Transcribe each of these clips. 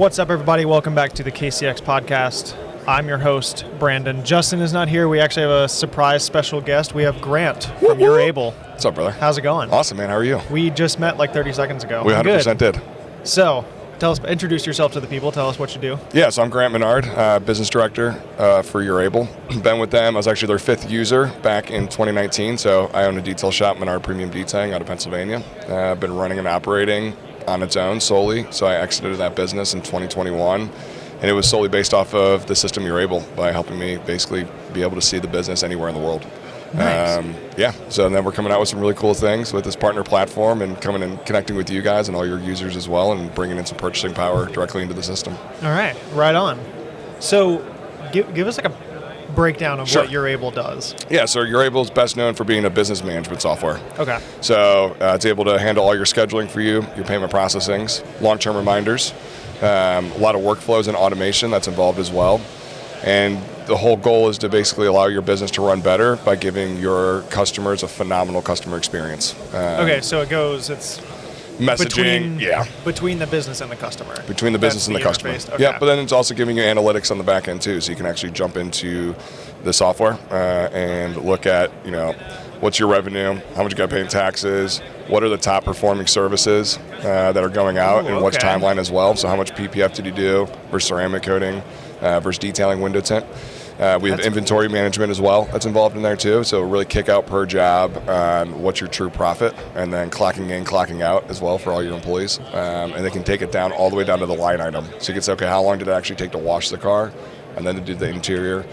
What's up, everybody? Welcome back to the KCX Podcast. I'm your host, Brandon. Justin is not here. We actually have a surprise special guest. We have Grant from Urable. What's up, brother? How's it going? Awesome, man. How are you? We just met like 30 seconds ago. We 100% did. So, introduce yourself to the people. Tell us what you do. Yeah, so I'm Grant Menard, business director for Urable. Been with them. I was actually their 5th user back in 2019. So I own a detail shop, Menard Premium Detailing, out of Pennsylvania. I've been running and operating on its own solely. So I exited that business in 2021. And it was solely based off of the system Urable by helping me basically be able to see the business anywhere in the world. Nice. So then we're coming out with some really cool things with this partner platform and coming and connecting with you guys and all your users as well and bringing in some purchasing power directly into the system. All right, right on. So give us like a breakdown of what Urable does. Yeah, so Urable is best known for being a business management software. Okay. So it's able to handle all your scheduling for you, your payment processings, long-term reminders, a lot of workflows and automation that's involved as well. And the whole goal is to basically allow your business to run better by giving your customers a phenomenal customer experience. Okay, so it's messaging, between the business and the customer. Between the business and the customer. Okay. Yeah, but then it's also giving you analytics on the back end too, so you can actually jump into the software and look at, what's your revenue, how much you got to pay in taxes, what are the top performing services that are going out, and what's timeline as well. So how much PPF did you do versus ceramic coating versus detailing window tint. We have inventory management as well that's involved in there too, so really kick out per job on what's your true profit, and then clocking in, clocking out as well for all your employees. And they can take it down all the way down to the line item. So you can say, okay, how long did it actually take to wash the car, and then to do the interior,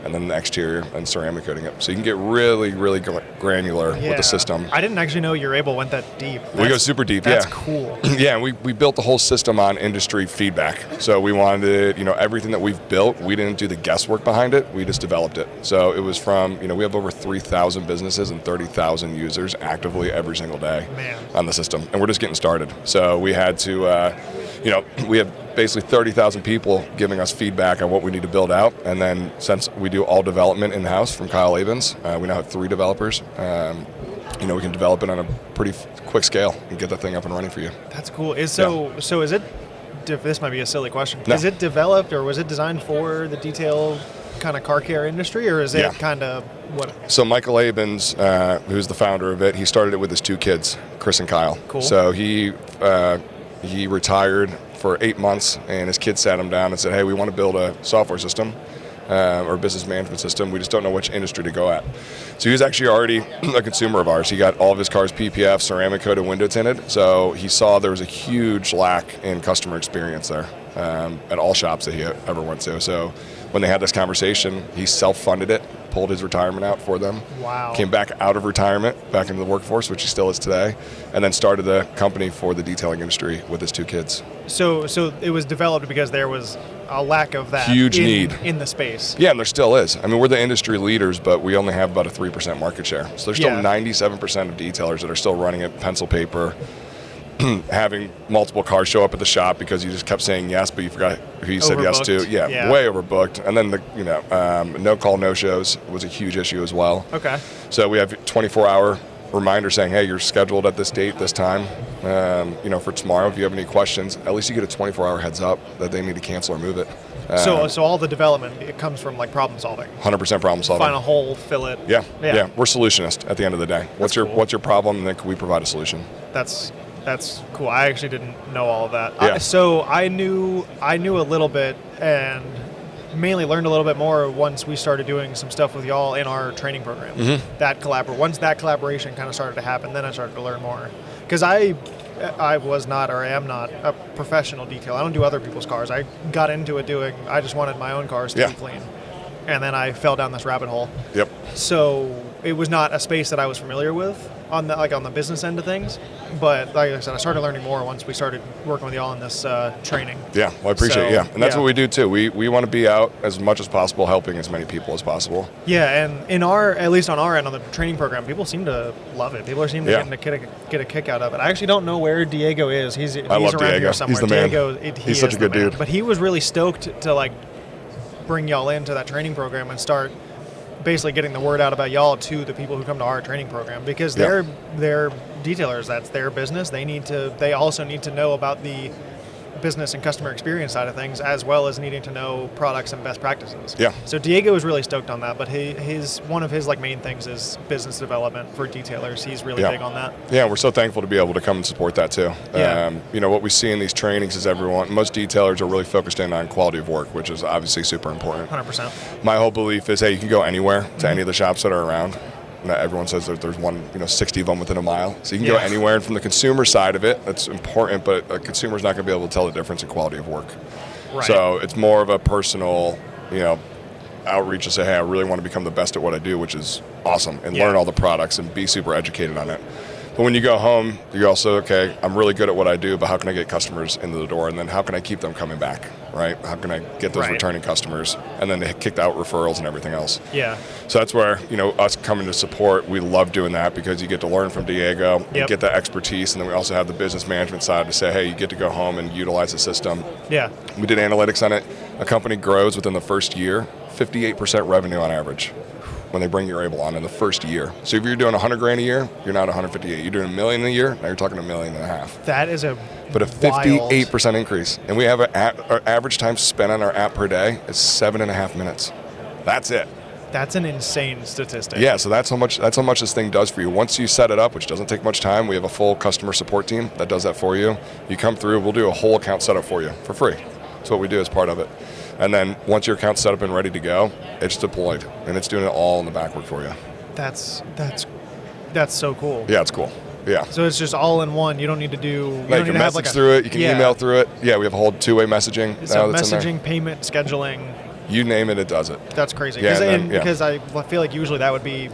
and then the exterior, and ceramic coating it. So you can get really, really granular with the system. I didn't actually know Urable went that deep. We go super deep, That's cool. Yeah, we built the whole system on industry feedback. So we wanted, everything that we've built, we didn't do the guesswork behind it, we just developed it. So it was from, we have over 3,000 businesses and 30,000 users actively every single day on the system. And we're just getting started. So we had to, we have basically 30,000 people giving us feedback on what we need to build out. And then since we do all development in-house from Kyle Avens, we now have 3 developers. We can develop it on a pretty quick scale and get that thing up and running for you. That's cool. So is it, this might be a silly question, No. Is it developed or was it designed for the detail kind of car care industry, or is it kind of what? So Michael Avens, who's the founder of it, he started it with his 2 kids, Chris and Kyle. Cool. So he retired for 8 months, and his kids sat him down and said, hey, we want to build a software system or a business management system. We just don't know which industry to go at. So he was actually already a consumer of ours. He got all of his cars PPF, ceramic coated, window tinted. So he saw there was a huge lack in customer experience there at all shops that he ever went to. So when they had this conversation, he self-funded it, pulled his retirement out for them. Wow. Came back out of retirement, back into the workforce, which he still is today, and then started the company for the detailing industry with his 2 kids. So it was developed because there was a lack of that huge need in the space. Yeah, and there still is. I mean, we're the industry leaders, but we only have about a 3% market share. So there's still 97% of detailers that are still running it pencil paper, having multiple cars show up at the shop because you just kept saying yes, but you forgot who you said yes to. Yeah, way overbooked. And then the no call, no shows was a huge issue as well. Okay. So we have 24-hour reminder saying, hey, you're scheduled at this date, this time, for tomorrow. If you have any questions, at least you get a 24-hour heads up that they need to cancel or move it. So all the development, it comes from like problem solving. 100% problem solving. Find a hole, fill it. Yeah. We're solutionist at the end of the day. What's your problem, and then can we provide a solution? That's cool. I actually didn't know all of that. Yeah. So I knew a little bit, and mainly learned a little bit more once we started doing some stuff with y'all in our training program. Mm-hmm. Once that collaboration kind of started to happen, then I started to learn more. Because I was not, or am not, a professional detailer. I don't do other people's cars. I got into it I just wanted my own cars to be clean. And then I fell down this rabbit hole. Yep. So it was not a space that I was familiar with on the business end of things. But like I said, I started learning more once we started working with y'all in this training. Yeah, well, I appreciate it. Yeah, and that's what we do too. We want to be out as much as possible, helping as many people as possible. Yeah, and at least on our end, on the training program, people seem to love it. People seem to get a kick out of it. I actually don't know where Diego is. He's I love around Diego. here somewhere. He's the man. Diego, he's such a good dude. But he was really stoked to bring y'all into that training program and start basically getting the word out about y'all to the people who come to our training program, because they're detailers. That's their business. They also need to know about the business and customer experience side of things, as well as needing to know products and best practices. Yeah. So Diego is really stoked on that, but one of his like main things is business development for detailers. He's really big on that. Yeah, we're so thankful to be able to come and support that too. Yeah. What we see in these trainings is most detailers are really focused in on quality of work, which is obviously super important. 100%. My whole belief is, hey, you can go anywhere to any of the shops that are around. Now, everyone says that there's 60 of them within a mile. So you can go anywhere. And from the consumer side of it, that's important, but a consumer's not going to be able to tell the difference in quality of work. Right. So it's more of a personal, outreach to say, hey, I really want to become the best at what I do, which is awesome, and learn all the products and be super educated on it. But when you go home, you're also, okay, I'm really good at what I do, but how can I get customers into the door? And then how can I keep them coming back, right? How can I get those returning customers? And then they kicked out referrals and everything else. Yeah. So that's where, us coming to support, we love doing that because you get to learn from Diego, you get that expertise, and then we also have the business management side to say, hey, you get to go home and utilize the system. Yeah. We did analytics on it. A company grows within the first year, 58% revenue on average, when they bring Urable on in the first year. So if you're doing $100,000 a year, you're not 158. You're doing $1 million a year, now you're talking $1.5 million. That is a 58% increase. And we have our average time spent on our app per day is 7.5 minutes. That's it. That's an insane statistic. Yeah, so that's how much this thing does for you. Once you set it up, which doesn't take much time, we have a full customer support team that does that for you. You come through, we'll do a whole account setup for you for free. That's what we do as part of it. And then once your account's set up and ready to go, it's deployed, and it's doing it all in the backwork for you. That's so cool. Yeah, it's cool. Yeah. So it's just all in one. You don't need to do. You can message through it. You can email through it. Yeah, we have a whole two-way messaging. So messaging, payment, scheduling. You name it, it does it. That's crazy. Yeah, because I feel like usually that would be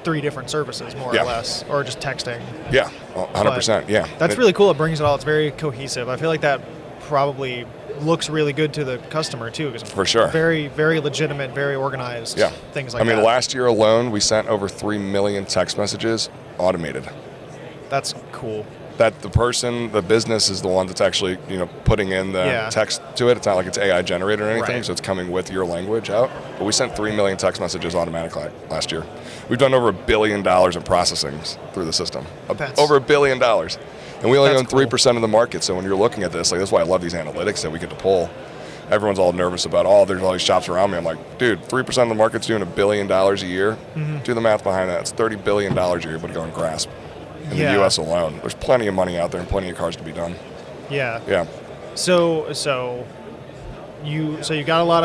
3 different services, more or less, or just texting. Yeah, 100%. Yeah. That's really cool. It brings it all. It's very cohesive. I feel like that probably looks really good to the customer too, because for sure, very, very legitimate, very organized. Things like that. Last year alone, we sent over 3 million text messages automated. That's cool. That the business is the one that's actually putting in the text to it. It's not like it's AI generated or anything, so it's coming with your language out. But we sent 3 million text messages automatically last year. We've done over $1 billion in processing through the system. Over $1 billion. And we only own 3% of the market. So when you're looking at this, that's why I love these analytics that we get to pull. Everyone's all nervous about, there's all these shops around me. I'm like, dude, 3% of the market's doing $1 billion a year. Mm-hmm. Do the math behind that. It's $30 billion a year, but go and grasp. In the U.S. alone, there's plenty of money out there and plenty of cars to be done. Yeah. Yeah. So you got a lot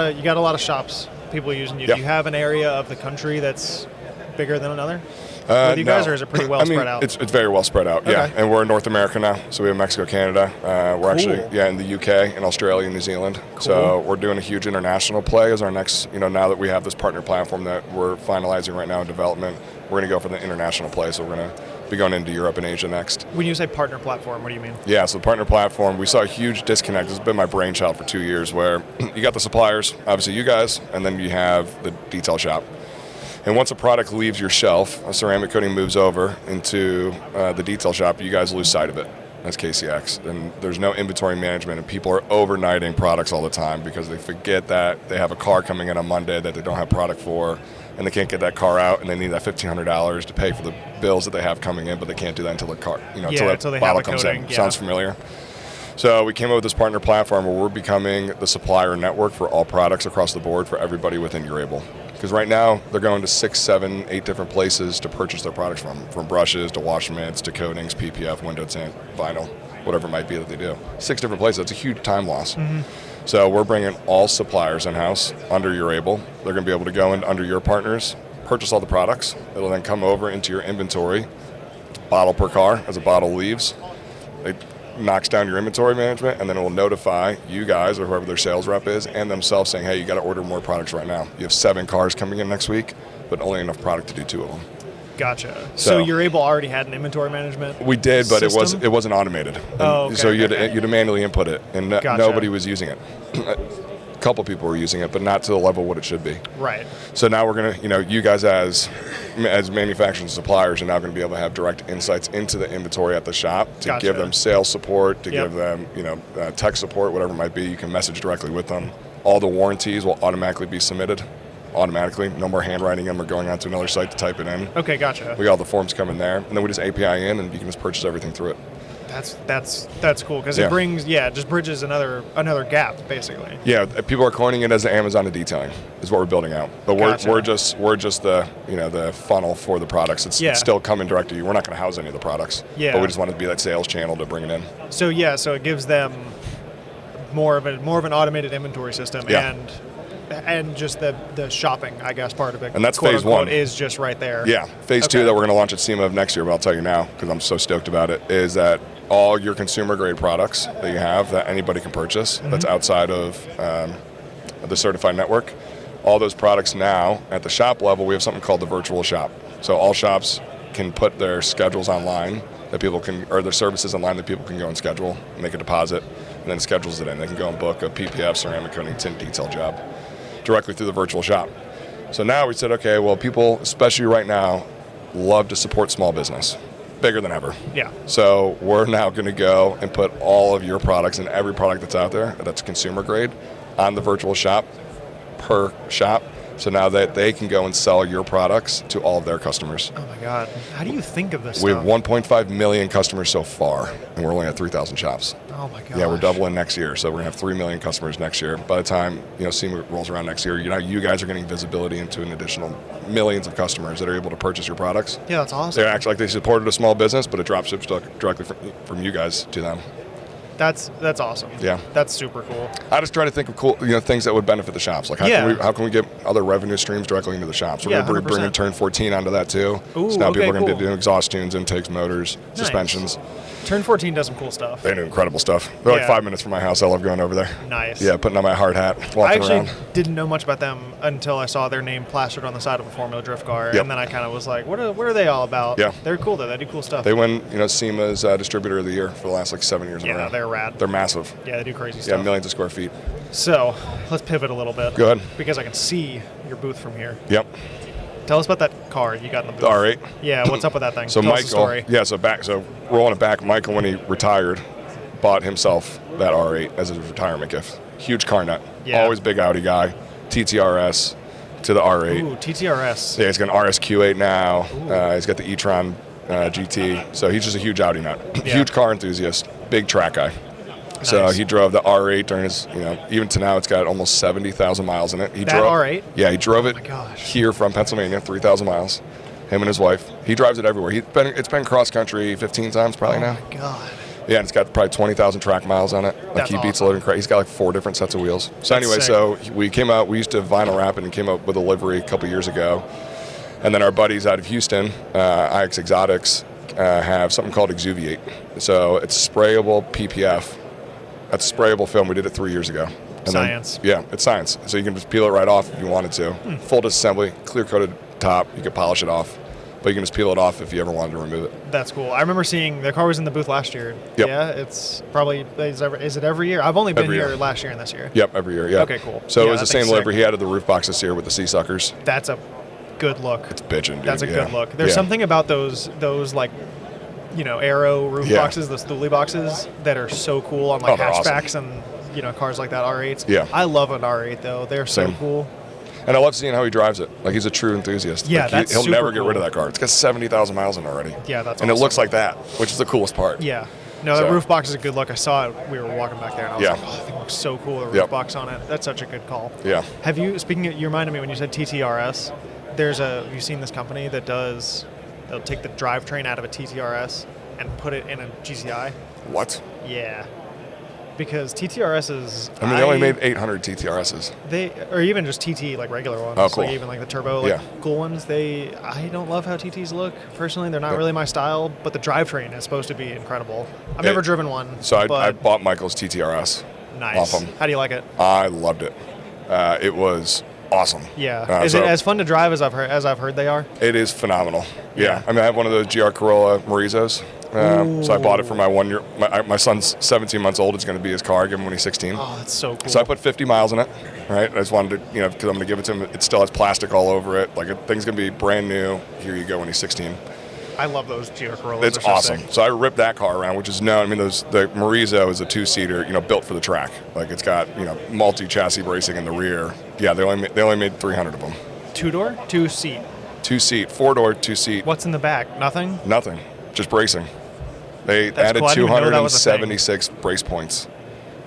of shops, people using you. Do you have an area of the country that's bigger than another? With you guys, or is it pretty well spread out? It's very well spread out. Yeah, and we're in North America now, so we have Mexico, Canada. We're actually in the UK, and Australia, and New Zealand. Cool. So we're doing a huge international play as our next. Now that we have this partner platform that we're finalizing right now in development, we're going to go for the international play. So we're going to be going into Europe and Asia next. When you say partner platform, what do you mean? Yeah, so the partner platform, we saw a huge disconnect. This has been my brainchild for 2 years, where you got the suppliers, obviously you guys, and then you have the detail shop. And once a product leaves your shelf, a ceramic coating moves over into the detail shop, you guys lose sight of it as KCX. And there's no inventory management, and people are overnighting products all the time because they forget that they have a car coming in on Monday that they don't have product for, and they can't get that car out, and they need that $1,500 to pay for the bills that they have coming in, but they can't do that until the car, until the bottle comes in. Sounds familiar? So we came up with this partner platform where we're becoming the supplier network for all products across the board for everybody within Urable. Because right now, they're going to 6, 7, 8 different places to purchase their products from brushes to wash mitts to coatings, PPF, window tint, vinyl, whatever it might be that they do. 6 different places. That's a huge time loss. Mm-hmm. So we're bringing all suppliers in-house under Urable. They're going to be able to go in under your partners, purchase all the products. It'll then come over into your inventory, bottle per car as a bottle leaves. It knocks down your inventory management, and then it will notify you guys or whoever their sales rep is and themselves saying, hey, you got to order more products right now. You have 7 cars coming in next week, but only enough product to do 2 of them. Gotcha. So Urable already had an inventory management We did, but system? it wasn't automated. So you had to manually input it, and nobody was using it. A couple people were using it, but not to the level what it should be. Right. So now we're going to, you guys as manufacturers and suppliers are now going to be able to have direct insights into the inventory at the shop to give them sales support, to give them, tech support, whatever it might be. You can message directly with them. All the warranties will automatically be submitted. Automatically. No more handwriting them or going onto another site to type it in. Okay, gotcha. We got all the forms coming there, and then we just API in, and you can just purchase everything through it. That's cool because it brings just bridges another gap basically. Yeah, people are coining it as the Amazon of detailing is what we're building out, but we're just the the funnel for the products. It's still coming direct to you. We're not going to house any of the products. Yeah, but we just want to be that sales channel to bring it in. So so it gives them more of an automated inventory system and just the shopping, I guess, part of it. And that's phase one. Is just right there. Yeah, phase two that we're going to launch at SEMA of next year, but I'll tell you now because I'm so stoked about it, is that all your consumer grade products that you have that anybody can purchase that's outside of the certified network, all those products now at the shop level, we have something called the virtual shop. So all shops can put their schedules online that people can, or their services online that people can go and schedule, make a deposit, and then schedules it in. They can go and book a PPF, ceramic coating, tint detail job directly through the virtual shop. So now we said, okay, well, people, especially right now, love to support small business, bigger than ever. Yeah. So we're now going to go and put all of your products and every product that's out there that's consumer grade on the virtual shop per shop. So now that they can go and sell your products to all of their customers. Oh my God. How do you think of this We stuff? have 1.5 million customers so far, and we're only at 3,000 shops. Oh my God. Yeah, we're doubling next year, so we're going to have 3 million customers next year. By the time SEMA rolls around next year, you guys are getting visibility into an additional millions of customers that are able to purchase your products. Yeah, that's awesome. They're actually like they supported a small business, but it drop ships directly from you guys to them. That's awesome. Yeah, that's super cool. I just try to think of cool, things that would benefit the shops. Like how can we get other revenue streams directly into the shops? We're going to bring in Turn 14 onto that too. Ooh, so now people are going to be doing exhaust tunes, intakes, motors, suspensions. Turn 14 does some cool stuff. They do incredible stuff. They're like 5 minutes from my house. I love going over there. Nice. Yeah, putting on my hard hat, walking around. I actually didn't know much about them until I saw their name plastered on the side of a Formula Drift car, and then I kind of was like, what are they all about? Yeah. They're cool though. They do cool stuff. They win, SEMA's Distributor of the Year for the last 7 years in a row. Yeah, they're rad. They're massive. Yeah, they do crazy stuff. Yeah, millions of square feet. So let's pivot a little bit. Go ahead. Because I can see your booth from here. Yep. Tell us about that car you got in the booth. The R8. Yeah, what's up with that thing? So Tell Michael, us the story. so rolling it back, Michael, when he retired, bought himself that R8 as a retirement gift. Huge car nut. Yeah. Always big Audi guy. TTRS to the R8. Ooh, TTRS. Yeah, he's got an RSQ8 now. He's got the e-tron GT. So he's just a huge Audi nut. Yeah. Huge car enthusiast. Big track guy. Nice. So he drove the R8 during his, even to now, it's got almost 70,000 miles in it. He drove R8? Yeah, he drove it gosh. here from Pennsylvania, 3,000 miles. Him and his wife. He drives it everywhere. It's been cross country 15 times probably now. Oh my God. Yeah, and it's got probably 20,000 track miles on it. That's he beats awesome. loading crate. He's got like 4 different sets of wheels. So That's anyway, sick. so we came out. We used to vinyl wrap it and came up with a livery a couple years ago. And then our buddies out of Houston, IX Exotics, have something called Exuviate. So it's sprayable PPF. That's sprayable film. We did it 3 years ago. And Science. Then, it's science. So you can just peel it right off if you wanted to. Full disassembly, clear coated top. You can polish it off. But you can just peel it off if you ever wanted to remove it. That's cool. I remember seeing the car was in the booth last year. Yep. Yeah, it's probably, is it every year? I've only been Every here year. last year and this year. Yep, every year, yeah. Okay, cool. So Yeah, it was the that same thing's livery. sick. He added the roof box this year with the sea suckers. That's a good look. It's bitchin', dude. That's a good look. There's something about those like, Aero roof boxes, those Thule boxes that are so cool on like they're hatchbacks and cars like that, R8s. Yeah. I love an R8 though. They're so Same. cool. And I love seeing how he drives it. Like, he's a true enthusiast. Yeah, like, that's he'll super never get cool. rid of that car. It's got 70,000 miles in it already. Yeah, that's And awesome. it looks like that, which is the coolest part. Yeah. No, So- the roof box is a good look. I saw it. We were walking back there, and I was Yeah. like, "Oh, that thing looks so cool." The roof Yep. box on it. That's such a good call. Yeah. Have you? You reminded me when you said TTRS. Have you seen this company that they'll take the drivetrain out of a TTRS and put it in a GCI? What? Yeah. Because TTRSs. I mean, they only made 800 TTRSs. Or even just TT, like regular ones. Oh, cool. Like even like the turbo, cool ones. I don't love how TTs look. Personally, they're not really my style, but the drivetrain is supposed to be incredible. I've never driven one. So I but bought Michael's TTRS. Nice. Off him. How do you like it? I loved it. It was awesome. Yeah. Is it as fun to drive as I've heard they are? It is phenomenal. Yeah. Yeah. I mean, I have one of those GR Corolla Marizos. So I bought it for my 1 year. My son's 17 months old. It's going to be his car. I give him when he's 16. Oh, that's so cool. So I put 50 miles in it, right? I just wanted to, because I'm going to give it to him. It still has plastic all over it. Like, thing's going to be brand new. Here you go when he's 16. I love those GR Corollas. It's awesome. So I ripped that car around, which is known. I mean, the Marizo is a 2-seater, built for the track. Like, it's got, multi-chassis bracing in the rear. Yeah, they only made 300 of them. 2-door? 2-seat? 2-seat, 4-door, 2-seat. What's in the back? Nothing? Nothing. Just bracing. They That's added cool. I didn't even know that was a thing. 276 brace points,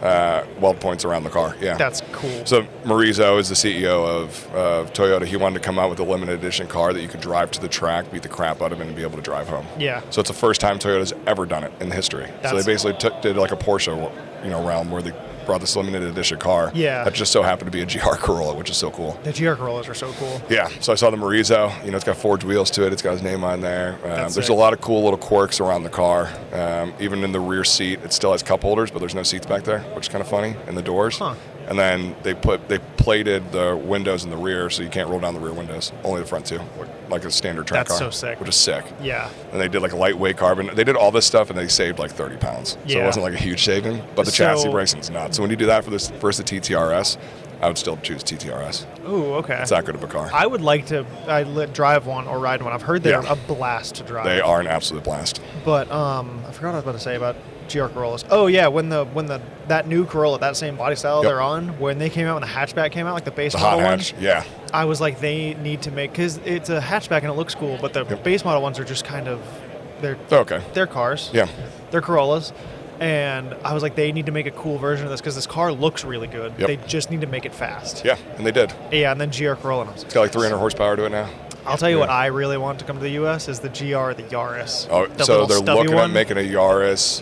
weld points around the car. Yeah. That's cool. So Marizo is the CEO of Toyota. He wanted to come out with a limited edition car that you could drive to the track, beat the crap out of it, and be able to drive home. Yeah. So it's the first time Toyota's ever done it in history. So they basically did like a Porsche, realm where they brought this limited edition car. Yeah. That just so happened to be a GR Corolla, which is so cool. The GR Corollas are so cool. Yeah. So I saw the Marizo. It's got forged wheels to it. It's got his name on there. There's sick. a lot of cool little quirks around the car. Even in the rear seat, it still has cup holders, but there's no seats back there, which is kind of funny, and the doors. Huh. And then they plated the windows in the rear, so you can't roll down the rear windows, only the front two, like a standard track car. That's so sick. Which is sick. Yeah. And they did like a lightweight carbon. They did all this stuff, and they saved like 30 pounds. So it wasn't like a huge saving, but the chassis bracing's nuts. So when you do that for this versus the TTRS, I would still choose TTRS. Ooh, okay. It's that good of a car. I would like to drive one or ride one. I've heard they're a blast to drive. They are an absolute blast. But I forgot what I was about to say about GR Corollas. Oh yeah, when that new Corolla, that same body style they're on, when they came out, when the hatchback came out, like the base model hot hatch, one, yeah. I was like, they need to make, because it's a hatchback and it looks cool, but the base model ones are just kind of, they're cars. Yeah. They're Corollas. And I was like, they need to make a cool version of this because this car looks really good. Yep. They just need to make it fast. Yeah, and they did. Yeah, and then GR Corolla. And I was like, It's got like 300 horsepower to it now. I'll tell you what I really want to come to the U.S. is the GR, the Yaris. Oh, The so little they're stubby looking one. at making a Yaris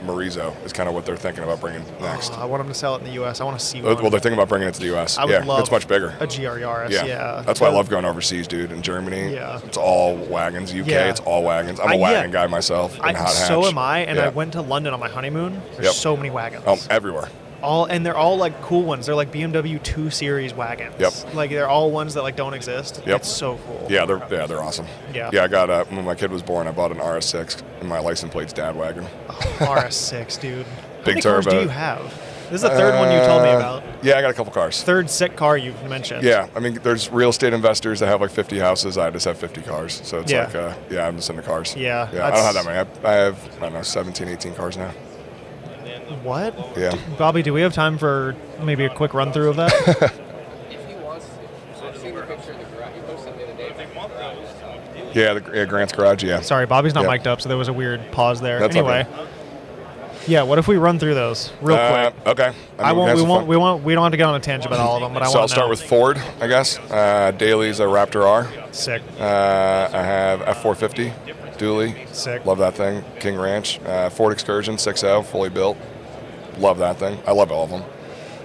Marizo is kind of what they're thinking about bringing next. I want them to sell it in the U.S. I want to see one. Well, they're thinking about bringing it to the U.S. I would love it's much bigger. a GR Yaris. Yeah. That's why I love going overseas, dude. In Germany, it's all wagons. UK, it's all wagons. I'm a wagon guy myself. In hot hatch. So am I, and I went to London on my honeymoon. There's so many wagons. Everywhere. And they're all like cool ones. They're like BMW 2 Series wagons. Yep. Like they're all ones that like don't exist. Yep. It's so cool. Yeah, they're awesome. Yeah. Yeah, I got when my kid was born, I bought an RS6 and my license plate's dad wagon. RS6, dude. How Big many turbo. cars do you have? This is the third one you told me about. Yeah, I got a couple cars. Third sick car you've mentioned. Yeah, I mean, there's real estate investors that have like 50 houses. I just have 50 cars. So it's like, I'm just into cars. Yeah. I don't have that many. I have, 17, 18 cars now. What? Yeah. Bobby, do we have time for maybe a quick run through of that? If he wants to, I've seen the picture of the garage. You posted the other day. Yeah, Grant's garage, yeah. Sorry, Bobby's not mic'd up, so there was a weird pause there. That's anyway. okay. Yeah, what if we run through those real quick? Okay. We don't have to get on a tangent about all of them, but I want to So I'll start with Ford, I guess. Daly's a Raptor R. Sick. I have F450 dually. Sick. Love that thing. King Ranch. Ford Excursion 6.0, fully built. Love that thing. I love all of them.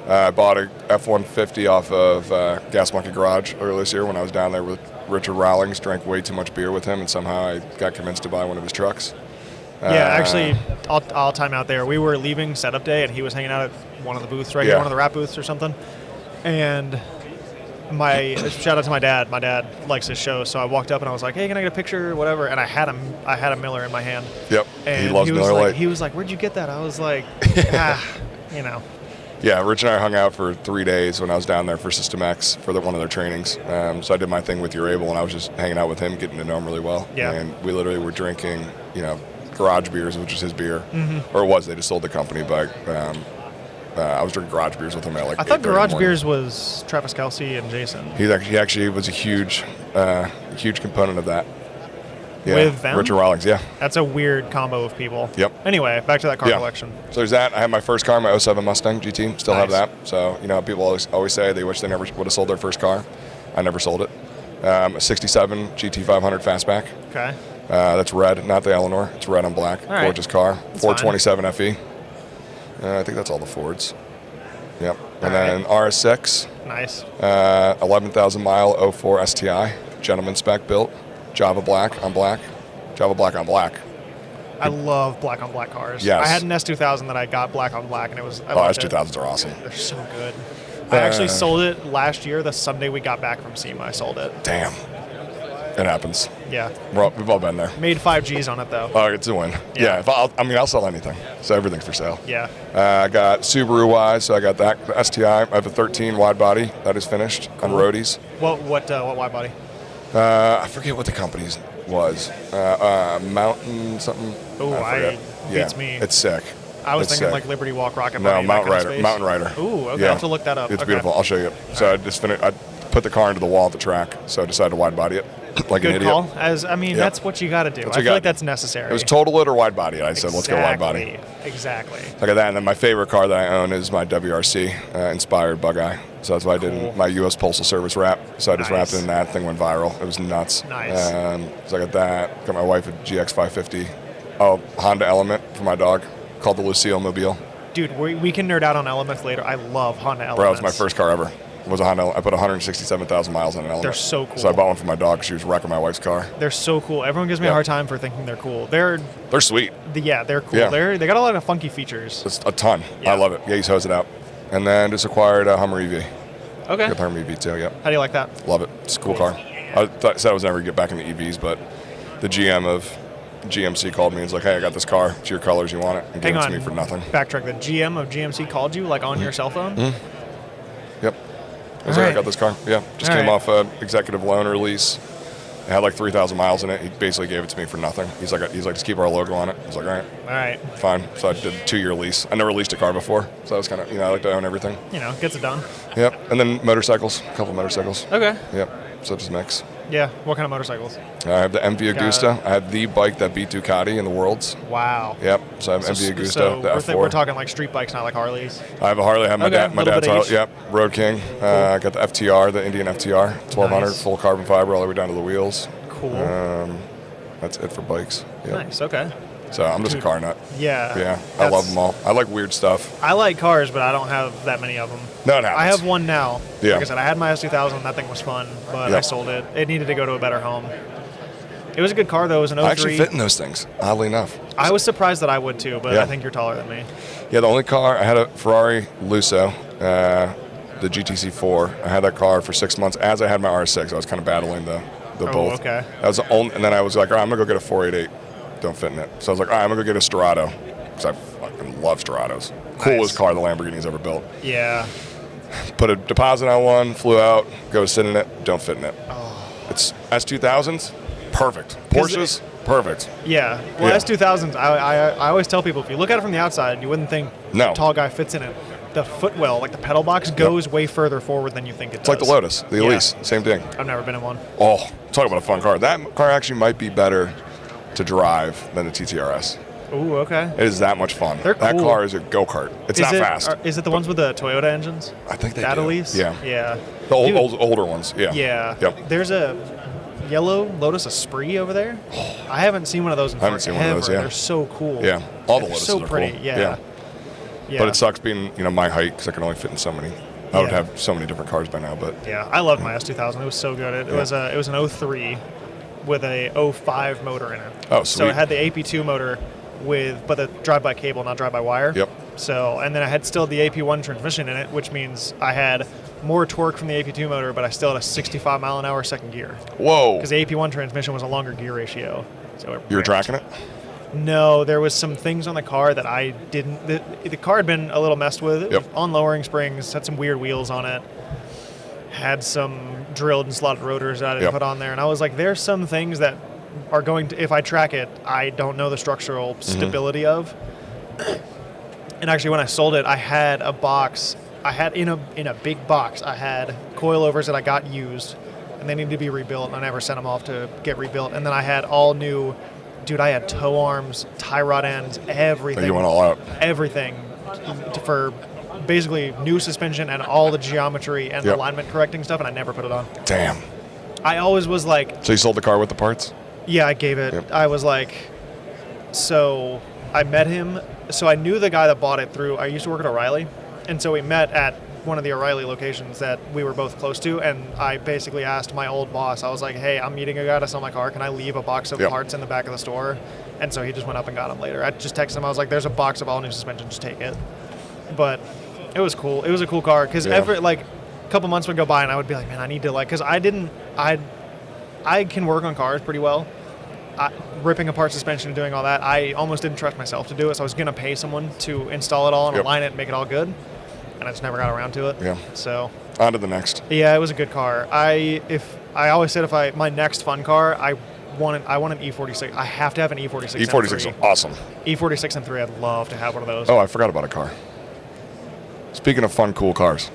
I bought a F-150 off of Gas Monkey Garage earlier this year when I was down there with Richard Rawlings. Drank way too much beer with him, and somehow I got convinced to buy one of his trucks. Yeah, actually, I'll time out there. We were leaving setup day, and he was hanging out at one of the booths right here, one of the rap booths or something. And shout out to my dad. My dad likes his show, so I walked up and I was like, "Hey, can I get a picture or whatever?" And I had a Miller in my hand. Yep. And he loves Miller Lite. He was like, "Where'd you get that?" I was like, Yeah, Rich and I hung out for 3 days when I was down there for System X for one of their trainings. So I did my thing with Urable, and I was just hanging out with him, getting to know him really well. Yeah. And we literally were drinking, garage beers, which is his beer. Mm-hmm. Or it was. They just sold the company, but I was drinking garage beers with him at like I thought garage beers was Travis Kelce and Jason. He actually was a huge component of that. Yeah, With them? Richard Rawlings, yeah. That's a weird combo of people. Yep. Anyway, back to that car collection. So there's that. I have my first car, my 07 Mustang GT. Still have Nice. that. So, people always say they wish they never would have sold their first car. I never sold it. A 67 GT500 Fastback. Okay. That's red, not the Eleanor. It's red on black. All right. Gorgeous car. That's 427 FE. I think that's all the Fords. Yep. And All then right. RS6. Nice. 11,000 mile 04 STI. Gentleman spec built. Java black on black. Java black on black. I love black on black cars. Yes. I had an S2000 that I got black on black, and it was. S2000s are awesome. They're so good. I actually sold it last year. The Sunday we got back from SEMA, I sold it. Damn. It happens. Yeah. We've all been there. Made 5 Gs on it though. Oh, it's a win. Yeah. Yeah. I'll sell anything. So everything's for sale. Yeah. I got Subaru Wise, so I got that. The STI. I have a 13 wide body that is finished on roadies. What wide body? I forget what the company's was. Mountain something. Oh, beats me. It's sick. I was It's thinking sick. like Liberty Walk, Rocket No, Body. Mountain Rider. Mountain Rider. Ooh, okay. Yeah. I have to look that up. It's Okay. beautiful. I'll show you. So I just finished. I put the car into the wall at the track, so I decided to wide body it like Good an idiot. call. That's what you got to do. I feel like that's necessary. It was total it or wide body. I said, let's go wide body. Exactly. Look at that. And then my favorite car that I own is my WRC inspired Bug-Eye. So that's why I did my U.S. Postal Service wrap. So I just wrapped it in that. Thing went viral. It was nuts. Nice. So I got that. Got my wife a GX 550. Oh, Honda Element for my dog called the Lucille Mobile. Dude, we can nerd out on Elements later. I love Honda Elements. Bro, it was my first car ever. It was a Honda. I put 167,000 miles on an Element. They're so cool. So I bought one for my dog. She was wrecking my wife's car. They're so cool. Everyone gives me a hard time for thinking they're cool. They're sweet. They're cool. Yeah. They got a lot of funky features. It's a ton. Yeah. I love it. Yeah, he's hose it out. And then just acquired a Hummer EV. Okay. Got the Hummer EV too, yeah. How do you like that? Love it. It's a cool car. I said I was never going to get back into EVs, but the GM of GMC called me and was like, hey, I got this car. It's your colors. You want it? And gave it to me for nothing. Backtrack. The GM of GMC called you, like, on your cell phone? Mm-hmm. Yep. I was like, I got this car. Yeah. Just came off an executive loan release. It had like 3,000 miles in it. He basically gave it to me for nothing. He's like, just keep our logo on it. I was like, all right. Fine. So I did a 2-year lease. I never leased a car before. So I was kind of, I like to own everything. Gets it done. Yep. And then motorcycles. A couple motorcycles. Okay. Yep. So just mix. Yeah. What kind of motorcycles? I have the MV Agusta. I have the bike that beat Ducati in the Worlds. Wow. Yep. So I have MV Agusta, so the F4. We're talking like street bikes, not like Harleys. I have a Harley. I have my dad's Harley. Yep. Road King. Cool. I got the FTR, the Indian FTR, 1200, Nice. full carbon fiber all the way down to the wheels. Cool. That's it for bikes. Yep. Nice. Okay. So I'm just a car nut. Yeah. Yeah. I love them all. I like weird stuff. I like cars, but I don't have that many of them. No, it happens. I have one now. Yeah. Like I said, I had my S2000. That thing was fun, but I sold it. It needed to go to a better home. It was a good car, though. It was an 03. I actually fit in those things, oddly enough. I was surprised that I would, too, but I think you're taller than me. Yeah, the only car, I had a Ferrari Lusso, the GTC4. I had that car for 6 months as I had my R6. I was kind of battling the both. Okay. That was the only, and then I was like, all right, I'm going to go get a 488. Don't fit in it. So I was like, all right, I'm going to go get a Storado because I fucking love Storados. Coolest car the Lamborghini's ever built. Yeah. Put a deposit on one, flew out, go sit in it, don't fit in it. Oh. It's S2000s, perfect. Porsches, perfect. Yeah. Well, S2000s, I always tell people, if you look at it from the outside, you wouldn't think a tall guy fits in it. The footwell, like the pedal box, goes way further forward than you think it does. It's like the Lotus, the Elise, same thing. I've never been in one. Oh, talk about a fun car. That car actually might be better to drive than the TTRS. Ooh, okay. It is that much fun. They're cool. That car is a go-kart. It's not fast. Is it the ones with the Toyota engines? I think they do. That Elise? Yeah. Yeah. The older ones, yeah. Yeah. Yep. There's a yellow Lotus Esprit over there. I haven't seen one of those in forever. Seen one of those, yeah. They're so cool. Yeah. All the Lotuses so are pretty. cool. Yeah. But it sucks being, my height because I can only fit in so many. I would have so many different cars by now, but yeah, I loved my S2000. It was so good. It was an 03 with a 05 motor in it. Oh, sweet. So it had the AP2 motor but the drive-by cable, not drive-by-wire. Yep. So, and then I had still the AP1 transmission in it, which means I had more torque from the AP2 motor, but I still had a 65 mile an hour second gear. Whoa. Because the AP1 transmission was a longer gear ratio. So you were tracking it? No, there was some things on the car that I didn't. The car had been a little messed with. It was on lowering springs, had some weird wheels on it, had some drilled and slotted rotors that I didn't put on there. And I was like, there's some things that are going to, if I track it, I don't know the structural stability of. And actually, when I sold it, I had a box. I had in a big box, I had coilovers that I got used, and they needed to be rebuilt. And I never sent them off to get rebuilt. And then I had all new. Dude, I had tow arms, tie rod ends, everything. You went all out. Everything for basically new suspension and all the geometry and alignment correcting stuff, and I never put it on. Damn. I always was like... So you sold the car with the parts? Yeah, I gave it. I was like... So I met him. So I knew the guy that bought it through... I used to work at O'Reilly, and so we met at one of the O'Reilly locations that we were both close to, and I basically asked my old boss, I was like, hey, I'm meeting a guy to sell my car. Can I leave a box of parts in the back of the store? And so he just went up and got them later. I just texted him. I was like, there's a box of all new suspension. Just take it. But it was cool. It was a cool car because a couple months would go by and I would be like, man, I need to because I can work on cars pretty well. Ripping apart suspension and doing all that, I almost didn't trust myself to do it. So I was going to pay someone to install it all and align it and make it all good. And I just never got around to it. Yeah. So on to the next. Yeah, it was a good car. I always said my next fun car, I want an E46. I have to have an E46. E46 is awesome. E46 and 3, I'd love to have one of those. Oh, I forgot about a car. Speaking of fun, cool cars,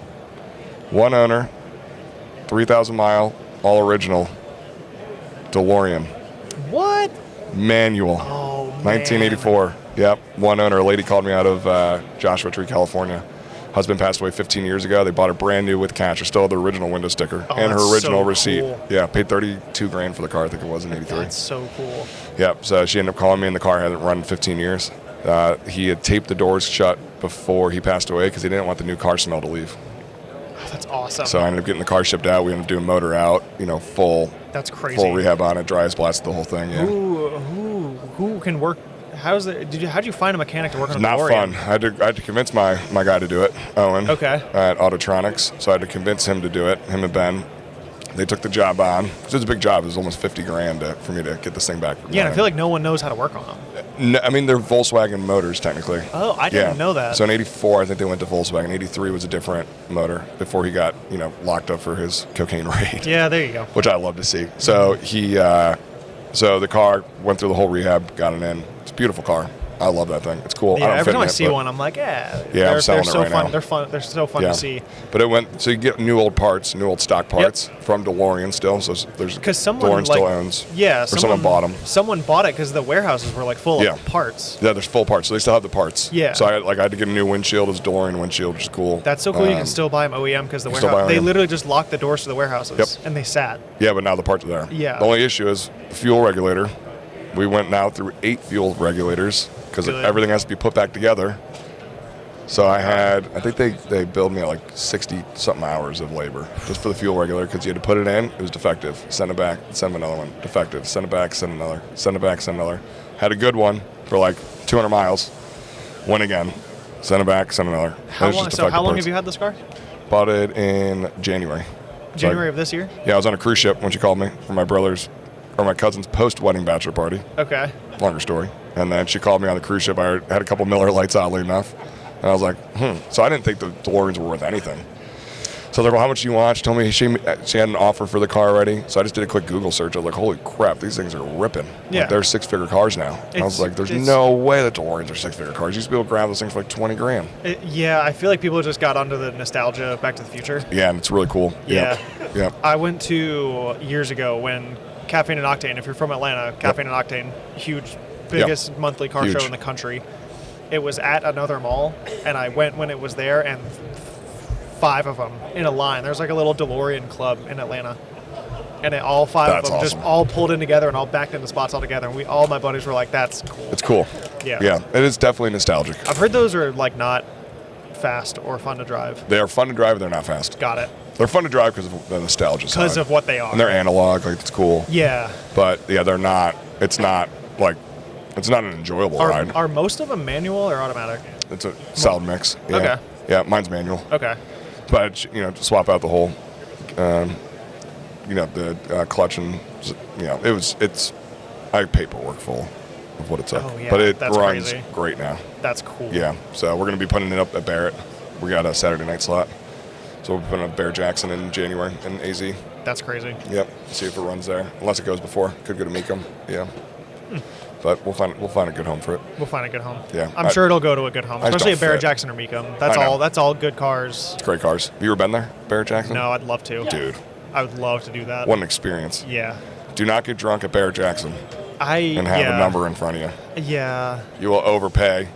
one owner, 3,000 mile, all original Delorean. What? Manual. Oh, man. 1984. Yep. One owner, a lady called me out of Joshua Tree, California. Husband passed away 15 years ago. They bought her brand new with cash. Or still had the original window sticker and her that's original so receipt. cool. Yeah, paid $32,000 for the car. I think it was in '83. That's so cool. Yep. So she ended up calling me, and the car hadn't run in 15 years. He had taped the doors shut before he passed away because he didn't want the new car smell to leave. Oh, that's awesome. So I ended up getting the car shipped out. We ended up doing motor out, full. That's crazy. Full rehab on it, dry as blasted the whole thing. Yeah. Who can work? How'd you find a mechanic to work on a Not DeLorean? fun. I had to convince my guy to do it, Owen. Okay. At Autotronics, so I had to convince him to do it. Him and Ben. They took the job on. It was a big job. It was almost $50,000 for me to get this thing back. Yeah, and I feel like no one knows how to work on them. No, I mean, they're Volkswagen motors technically. Oh, I didn't know that. So in '84, I think they went to Volkswagen. '83 was a different motor before he got locked up for his cocaine raid. Yeah, there you go. Which I love to see. So so the car went through the whole rehab, got it in. It's a beautiful car. I love that thing. It's cool. Yeah, every time I fit in see it, one, I'm like, I'm they're selling so it right fun. now. They're fun. They're so fun to see. But it went, so you get new old parts, new old stock parts from Delorean still. So there's, Because someone Delorean still owns. Yeah, or someone bought them. Someone bought it because the warehouses were like full of parts. Yeah, there's full parts. So they still have the parts. Yeah. So I had to get a new windshield. It's a Delorean windshield, which is cool. That's so cool. You can still buy them OEM because the still warehouse. buy They OEM. literally just locked the doors to the warehouses and they sat. Yeah, but now the parts are there. Yeah. The only issue is the fuel regulator. We went now through 8 fuel regulators because everything has to be put back together. So I think they billed me at like 60-something hours of labor just for the fuel regulator because you had to put it in. It was defective. Send it back. Send another one. Defective. Send it back. Send another. Send it back. Send another. Had a good one for like 200 miles. Went again. Send it back. Send another. How long have you had this car? Bought it in January. January of this year? Yeah, I was on a cruise ship when she called me for my my cousin's post-wedding bachelor party. Okay. Longer story. And then she called me on the cruise ship. I had a couple Miller Lights, oddly enough. And I was like, So I didn't think the Deloreans were worth anything. So they're like, well, how much do you want? She told me she had an offer for the car already. So I just did a quick Google search. I was like, holy crap, these things are ripping. Yeah. Like, they're 6-figure cars now. I was like, there's no way that Deloreans are 6-figure cars. You used to be able to grab those things for like $20,000. Yeah, I feel like people just got onto the nostalgia of Back to the Future. Yeah, and it's really cool. Yeah. Yeah. I went to years ago when Caffeine and Octane, if you're from Atlanta, Caffeine and Octane, biggest monthly car show in the country. It was at another mall, and I went when it was there, and 5 of them in a line. There's like a little DeLorean club in Atlanta, and all 5 of them just all pulled in together and all backed into spots all together. And all my buddies were like, "That's cool." It's cool. Yeah. Yeah, it is definitely nostalgic. I've heard those are like not fast or fun to drive. They are fun to drive, but they're not fast. Got it. They're fun to drive because of the nostalgia side. Because of what they are. And they're analog, like it's cool. Yeah. But yeah, they're not. It's not an enjoyable ride. Are most of them manual or automatic? It's a solid mix. Yeah. Okay. Yeah, mine's manual. Okay. But to swap out the whole, the clutch and I have paperwork full of what it took. Oh, yeah, but it that's runs crazy. great now. That's cool. Yeah. So we're gonna be putting it up at Barrett. We got a Saturday night slot. So we're putting up Bear Jackson in January in AZ. That's crazy. Yep. See if it runs there. Unless it goes before. Could go to Mecum. Yeah. But we'll find a good home for it. We'll find a good home. Yeah. I'm sure it'll go to a good home, especially at Barrett Jackson or Mecum. That's all good cars. It's great cars. Have you ever been there, Barrett Jackson? No, I'd love to. Dude. I would love to do that. What an experience. Yeah. Do not get drunk at Barrett Jackson and have a number in front of you. Yeah. You will overpay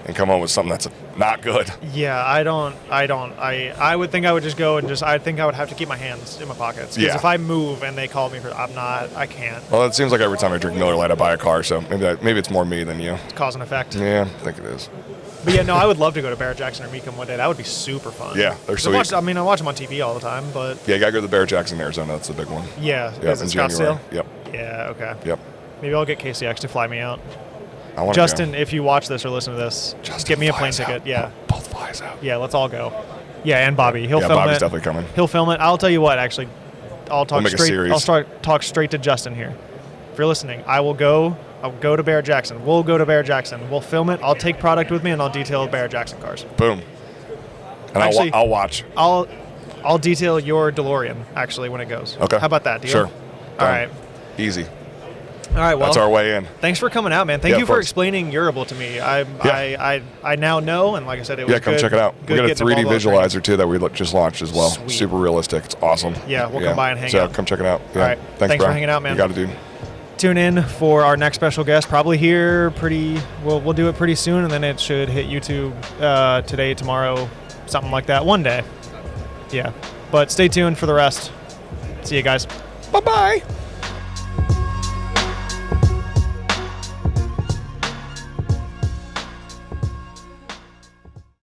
and come home with something that's not good. Yeah, I would think I would just go and I think I would have to keep my hands in my pockets. Because if I move and they call me I can't. Well, it seems like every time I drink Miller Lite, I buy a car, so maybe it's more me than you. It's cause and effect. Yeah, I think it is. But yeah, no, I would love to go to Barrett Jackson or Mecum one day. That would be super fun. Yeah, they're sweet. I watch them on TV all the time, but... Yeah, you got to go to the Barrett Jackson, Arizona. That's the big one. Yeah. Yep, Is it in Scottsdale? January. Yep. Yeah, okay. Yep. Maybe I'll get KCX to fly me out. I want Justin, to if you watch this or listen to this, Justin, get me a plane ticket. Out. Yeah. Both flies out. Yeah, let's all go. Yeah, and Bobby. He'll film Bobby's it. definitely coming. He'll film it. I'll tell you what, actually. I'll talk make a straight. series. Talk straight to Justin here. If you're listening, I'll go to Barrett Jackson. We'll go to Barrett Jackson. We'll film it. I'll take product with me, and I'll detail Barrett Jackson cars. Boom. And actually, I'll watch. I'll detail your DeLorean, actually, when it goes. Okay. How about that, deal? Sure. All right. Easy. All right, well, that's our way in. Thanks for coming out, man. Thank Yeah, you of for course. explaining Urable to me. I now know, and like I said, it was Yeah, come good, check it out. We good got a getting 3D involved with all the visualizer too that we just launched as well. Sweet. Super realistic. It's awesome. Yeah, we'll come by and hang so out. come check it out. Yeah. All right. Thanks bro. for hanging out, man. You got it, dude. Tune in for our next special guest. Probably here we'll do it pretty soon, and then it should hit YouTube today, tomorrow, something like that. One day. Yeah. But stay tuned for the rest. See you guys. Bye-bye.